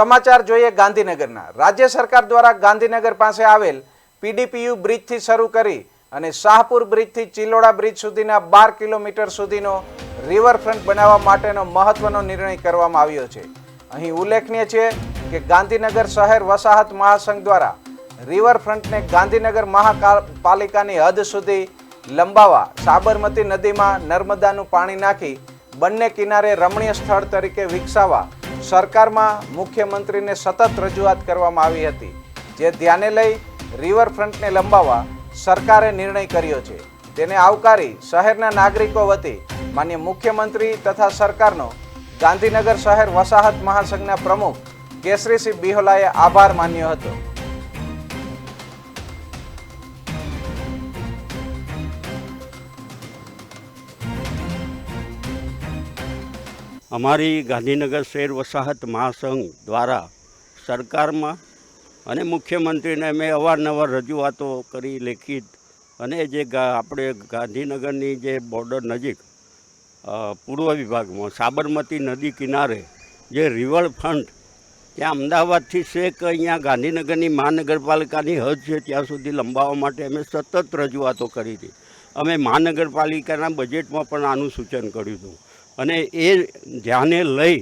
સમાચાર જોઈએ ગાંધીનગરના। રાજ્ય સરકાર દ્વારા ગાંધીનગર પાસે આવેલ પીડીપીયુ બ્રિજથી શરૂ કરી અને શાહપુર બ્રિજથી ચિલોડા બ્રિજ સુધીના 12 કિલોમીટર સુધીનો રિવરફ્રન્ટ બનાવવા માટેનો મહત્વનો નિર્ણય કરવામાં આવ્યો છે। અહીં ઉલ્લેખનીય છે કે ગાંધીનગર શહેર વસાહત મહાસંઘ દ્વારા રિવરફ્રન્ટને ગાંધીનગર મહાપાલિકાની હદ સુધી લંબાવવા સાબરમતી નદીમાં નર્મદાનું પાણી નાખી બંને કિનારે રમણીય સ્થળ તરીકે વિકસાવવા સરકારમાં મુખ્યમંત્રીને સતત રજૂઆત કરવામાં આવી હતી, જે ધ્યાને લઈ રિવરફ્રન્ટને લંબાવવા સરકારે નિર્ણય કર્યો છે। તેને આવકારી શહેરના નાગરિકો વતી માન્ય મુખ્યમંત્રી તથા સરકારનો ગાંધીનગર શહેર વસાહત મહાસંઘના પ્રમુખ કેસરીસિંહ બિહોલાએ આભાર માન્યો હતો। અમારી ગાંધીનગર શહેર વસાહત મહાસંઘ દ્વારા સરકારમાં અને મુખ્યમંત્રીને મેં અવારનવાર રજૂઆતો કરી લેખિત, અને જે આપણે ગાંધીનગરની જે બોર્ડર નજીક પૂર્વ વિભાગમાં સાબરમતી નદી કિનારે જે રિવરફ્રન્ટ ત્યાં અમદાવાદથી છેક અહીંયા ગાંધીનગરની મહાનગરપાલિકાની હદ છે ત્યાં સુધી લંબાવવા માટે અમે સતત રજૂઆતો કરી હતી। અમે મહાનગરપાલિકાના બજેટમાં પણ આનું સૂચન કર્યું હતું, અને એ ધ્યાને લઈ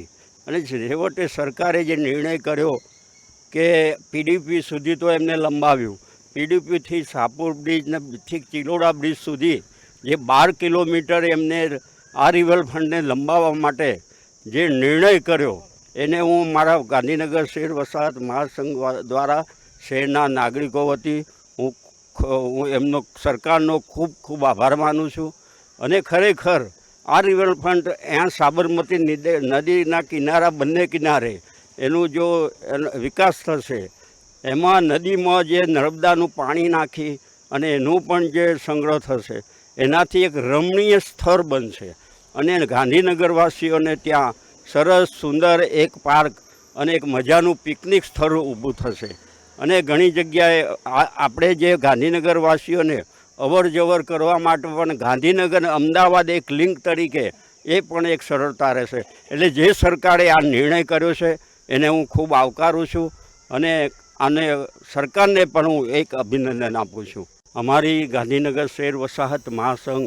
અને છેવટે સરકારે જે નિર્ણય કર્યો કે પીડીપી સુધી તો એમને લંબાવ્યું, પીડીપીથી શાહપુર બ્રિજથી ચિલોડા બ્રિજ સુધી જે 12 કિલોમીટર એમને આ રિવરફ્રન્ટને લંબાવવા માટે જે નિર્ણય કર્યો એને હું મારા ગાંધીનગર શહેર વસાહત મહાસંઘ દ્વારા શહેરના નાગરિકો વતી હું એમનો સરકારનો ખૂબ ખૂબ આભાર માનું છું। અને ખરેખર આ રિવરફ્રન્ટ અહીંયા સાબરમતી નદીના કિનારા બંને કિનારે એનું જો વિકાસ થશે, એમાં નદીમાં જે નર્મદાનું પાણી નાખી અને એનું પણ જે સંગ્રહ થશે, એનાથી એક રમણીય સ્થળ બનશે અને ગાંધીનગરવાસીઓને ત્યાં સરસ સુંદર એક પાર્ક અને એક મજાનું પિકનિક સ્થળ ઊભું થશે। અને ઘણી જગ્યાએ આપણે જે ગાંધીનગરવાસીઓને અવર જવર કરવા માટે પણ ગાંધીનગર અમદાવાદ એક લિંક તરીકે એ પણ એક સરળતા રહેશે। એટલે જે સરકારે આ નિર્ણય કર્યો છે એને હું ખૂબ આવકારું છું, અને સરકારને પણ હું એક અભિનંદન આપું છું। અમારી ગાંધીનગર શહેર વસાહત મહાસંઘ